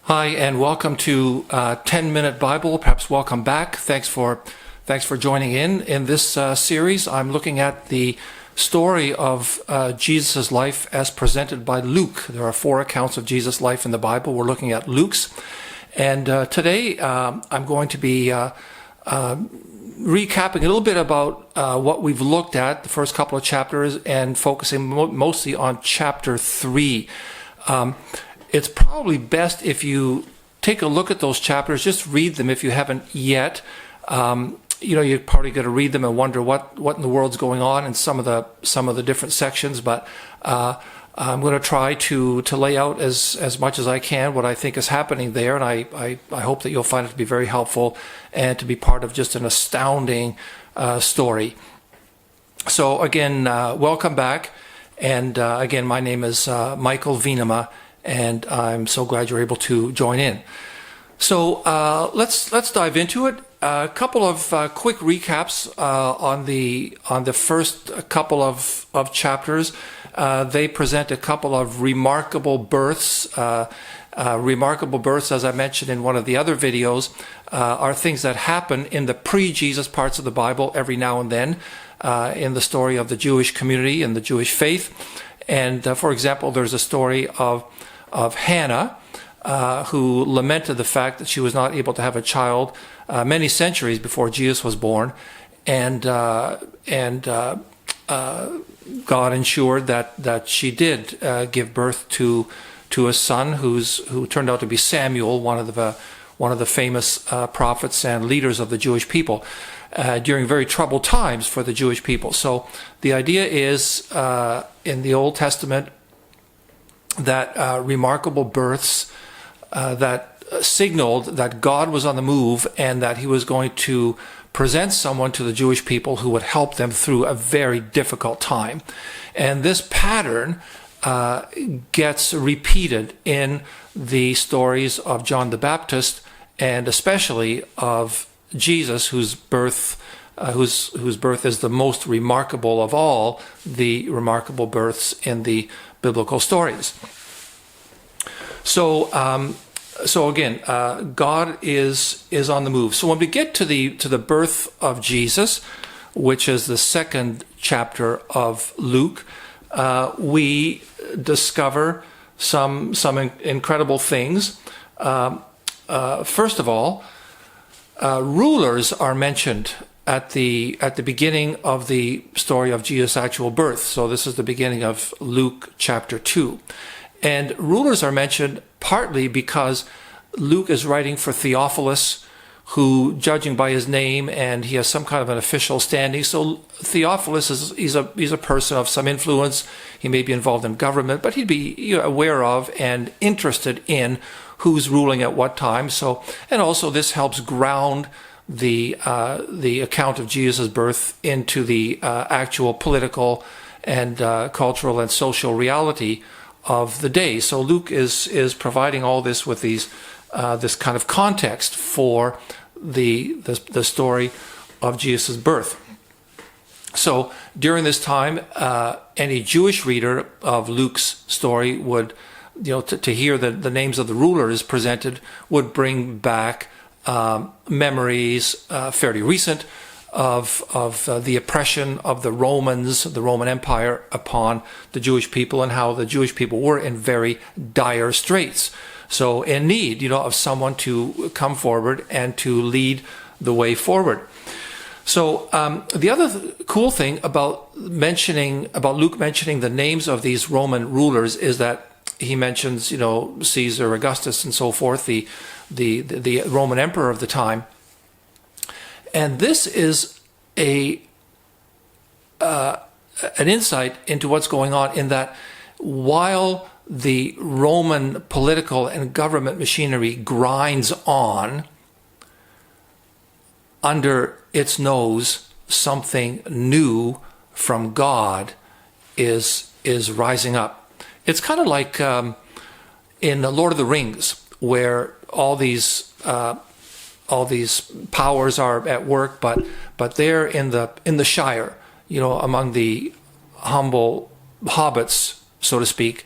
Hi, and welcome to 10-Minute Bible. Perhaps welcome back. Thanks for joining in this series. I'm looking at the story of Jesus' life as presented by Luke. There are 4 accounts of Jesus' life in the Bible. We're looking at Luke's. And today I'm going to be recapping a little bit about what we've looked at, the first couple of chapters, and focusing mostly on chapter 3. It's probably best if you take a look at those chapters, just read them if you haven't yet. You're probably going to read them and wonder what in the world's going on in some of the different sections, but I'm going to try to lay out as much as I can what I think is happening there, and I hope that you'll find it to be very helpful and to be part of just an astounding story. So again, welcome back, and again, my name is Michael Venema, and I'm so glad you're able to join in. So let's dive into it. A couple of quick recaps on the first couple of chapters. They present a couple of remarkable births. Remarkable births, as I mentioned in one of the other videos, are things that happen in the pre-Jesus parts of the Bible every now and then in the story of the Jewish community and the Jewish faith. And for example, there's a story of Hannah, who lamented the fact that she was not able to have a child many centuries before Jesus was born, and God ensured that she did give birth to a son who turned out to be Samuel, one of the famous prophets and leaders of the Jewish people during very troubled times for the Jewish people. So the idea is in the Old Testament that remarkable births that signaled that God was on the move and that he was going to present someone to the Jewish people who would help them through a very difficult time. And this pattern gets repeated in the stories of John the Baptist, and especially of Jesus, whose birth is the most remarkable of all the remarkable births in the biblical stories. So again, God is on the move. So when we get to the birth of Jesus, which is the second chapter of Luke, we discover some incredible things. First of all, rulers are mentioned at the beginning of the story of Jesus' actual birth. So this is the beginning of Luke chapter 2. And rulers are mentioned partly because Luke is writing for Theophilus, who, judging by his name, and he has some kind of an official standing. So Theophilus he's a person of some influence. He may be involved in government, but he'd be aware of and interested in who's ruling at what time. So, and also this helps ground the account of Jesus' birth into the actual political and cultural and social reality of the day. So Luke is providing all this with this kind of context for the story of Jesus' birth. So during this time, any Jewish reader of Luke's story would, to hear the names of the rulers presented, would bring back memories fairly recent of the oppression of the Romans, the Roman Empire, upon the Jewish people, and how the Jewish people were in very dire straits. So in need, of someone to come forward and to lead the way forward. So the other cool thing about Luke mentioning the names of these Roman rulers is that he mentions, Caesar, Augustus, and so forth, the Roman emperor of the time. And this is an insight into what's going on, in that while the Roman political and government machinery grinds on, under its nose, something new from God is rising up. It's kind of like in The Lord of the Rings, where all these powers are at work, but they're in the Shire, among the humble hobbits, so to speak.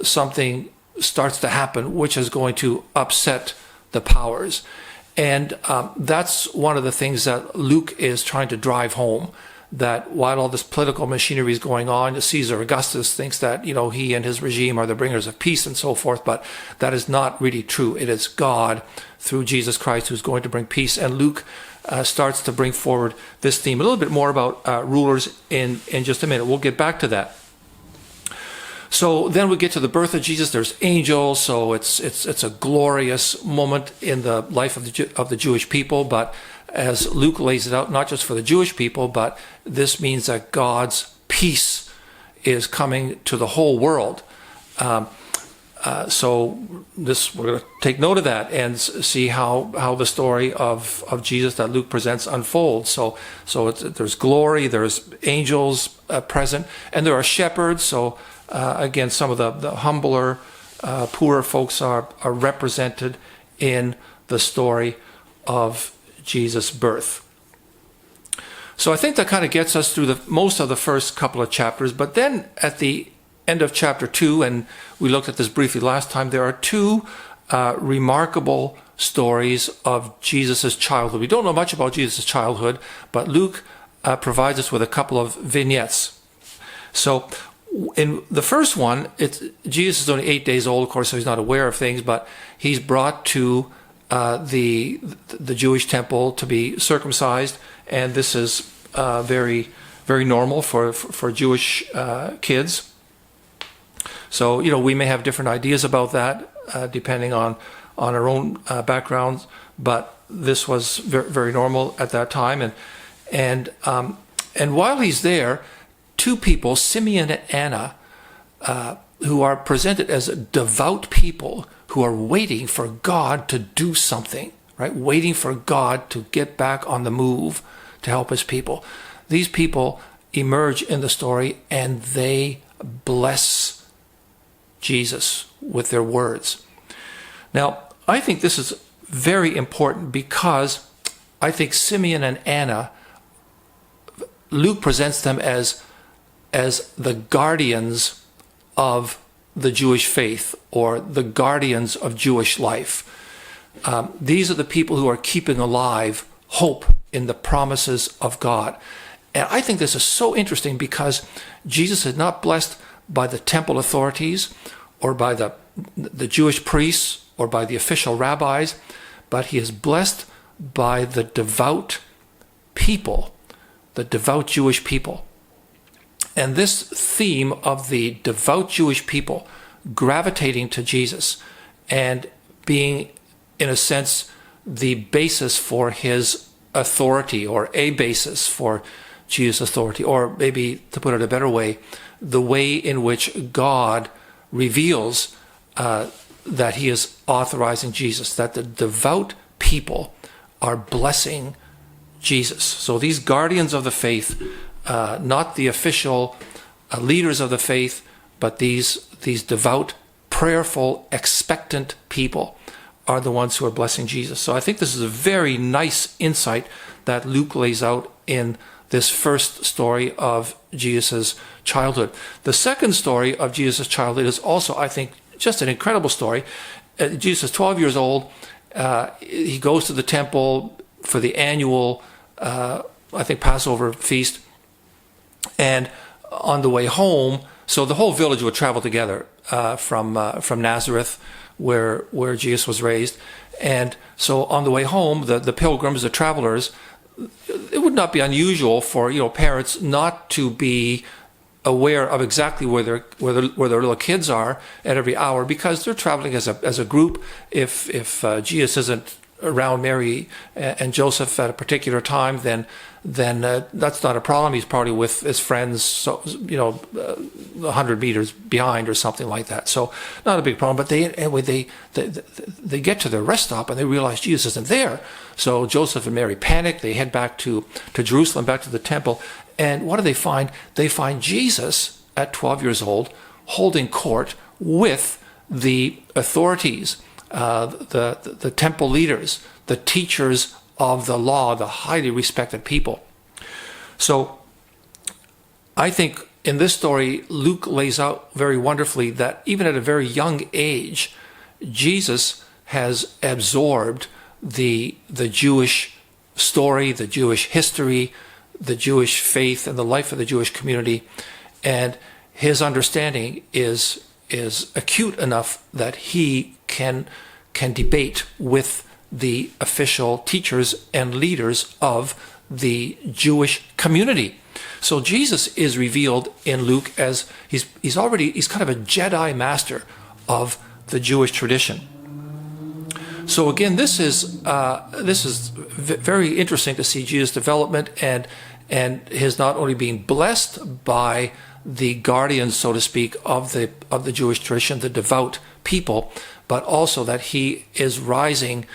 Something starts to happen, which is going to upset the powers. And that's one of the things that Luke is trying to drive home, that while all this political machinery is going on, Caesar Augustus thinks that, he and his regime are the bringers of peace and so forth, but that is not really true. It is God through Jesus Christ who's going to bring peace. And Luke starts to bring forward this theme. A little bit more about rulers in just a minute. We'll get back to that. So then we get to the birth of Jesus. There's angels, so it's a glorious moment in the life of the Jewish people. But as Luke lays it out, not just for the Jewish people, but this means that God's peace is coming to the whole world. So we're going to take note of that and see how the story of Jesus that Luke presents unfolds. So there's glory, there's angels present, and there are shepherds. So again, some of the humbler, poorer folks are represented in the story of Jesus' birth. So I think that kind of gets us through most of the first couple of chapters. But then at the end of chapter 2, and we looked at this briefly last time, there are two remarkable stories of Jesus' childhood. We don't know much about Jesus' childhood, but Luke provides us with a couple of vignettes. So in the first one, Jesus is only 8 days old, of course, so he's not aware of things, but he's brought to the Jewish temple to be circumcised, and this is very, very normal for Jewish kids. So, we may have different ideas about that depending on our own backgrounds, but this was very, very normal at that time. And while he's there, two people, Simeon and Anna, who are presented as devout people who are waiting for God to do something, right? Waiting for God to get back on the move to help his people. These people emerge in the story and they bless Jesus with their words. Now, I think this is very important because I think Simeon and Anna, Luke presents them as the guardians of the Jewish faith, or the guardians of Jewish life. These are the people who are keeping alive hope in the promises of God. And I think this is so interesting because Jesus is not blessed by the temple authorities or by the Jewish priests or by the official rabbis, but he is blessed by the devout people, the devout Jewish people. And this theme of the devout Jewish people gravitating to Jesus and being, in a sense, the basis for his authority, or a basis for Jesus' authority, or maybe, to put it a better way, the way in which God reveals that he is authorizing Jesus, that the devout people are blessing Jesus. So these guardians of the faith, not the official leaders of the faith, but these devout, prayerful, expectant people are the ones who are blessing Jesus. So I think this is a very nice insight that Luke lays out in this first story of Jesus' childhood. The second story of Jesus' childhood is also, I think, just an incredible story. Jesus is 12 years old. He goes to the temple for the annual, Passover feast. And on the way home, so the whole village would travel together from Nazareth, where Jesus was raised. And so on the way home, the pilgrims, the travelers, it would not be unusual for parents not to be aware of exactly where their little kids are at every hour, because they're traveling as a group. If Jesus isn't around Mary and Joseph at a particular time, then that's not a problem. He's probably with his friends, 100 meters behind or something like that. So not a big problem. But they get to their rest stop and they realize Jesus isn't there. So Joseph and Mary panic. They head back to Jerusalem, back to the temple. And what do they find? They find Jesus at 12 years old holding court with the authorities, the temple leaders, the teachers of the law, the highly respected people. So I think in this story, Luke lays out very wonderfully that even at a very young age, Jesus has absorbed the Jewish story, the Jewish history, the Jewish faith, and the life of the Jewish community, and his understanding is acute enough that he can debate with the official teachers and leaders of the Jewish community. So Jesus is revealed in Luke as he's kind of a Jedi master of the Jewish tradition. So again, this is very interesting to see Jesus' development and his not only being blessed by the guardians, so to speak, of the Jewish tradition, the devout people, but also that he is rising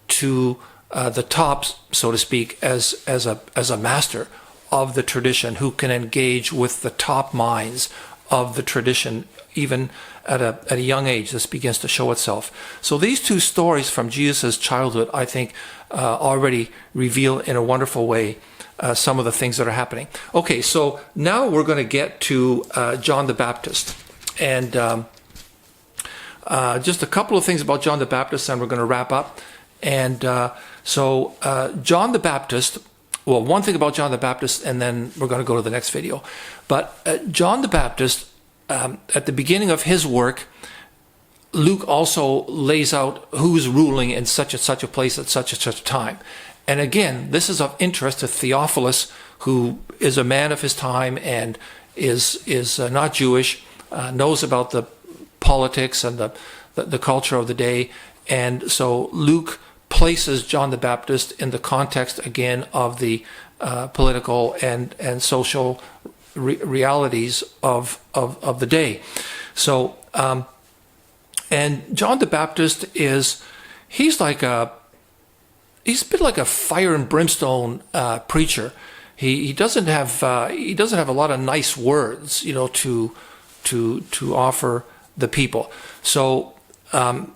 to the top, so to speak, as a master of the tradition, who can engage with the top minds of the tradition, even at a young age. This begins to show itself. So these two stories from Jesus' childhood, I think, already reveal in a wonderful way some of the things that are happening. Okay, so now we're going to get to John the Baptist. And just a couple of things about John the Baptist, and we're going to wrap up. And so John the Baptist, well, one thing about John the Baptist, and then we're going to go to the next video. But John the Baptist, at the beginning of his work, Luke also lays out who's ruling in such and such a place at such and such a time. And again, this is of interest to Theophilus, who is a man of his time and is not Jewish, knows about the politics and the culture of the day. And so Luke places John the Baptist in the context, again, of the political and social realities of the day. So, and John the Baptist he's a bit like a fire and brimstone preacher. He doesn't have a lot of nice words, to offer the people. So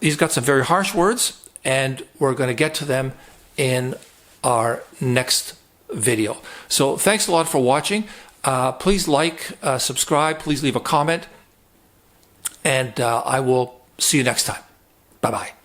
he's got some very harsh words, and we're going to get to them in our next video. So thanks a lot for watching. Please like, subscribe, please leave a comment, and I will see you next time. Bye-bye.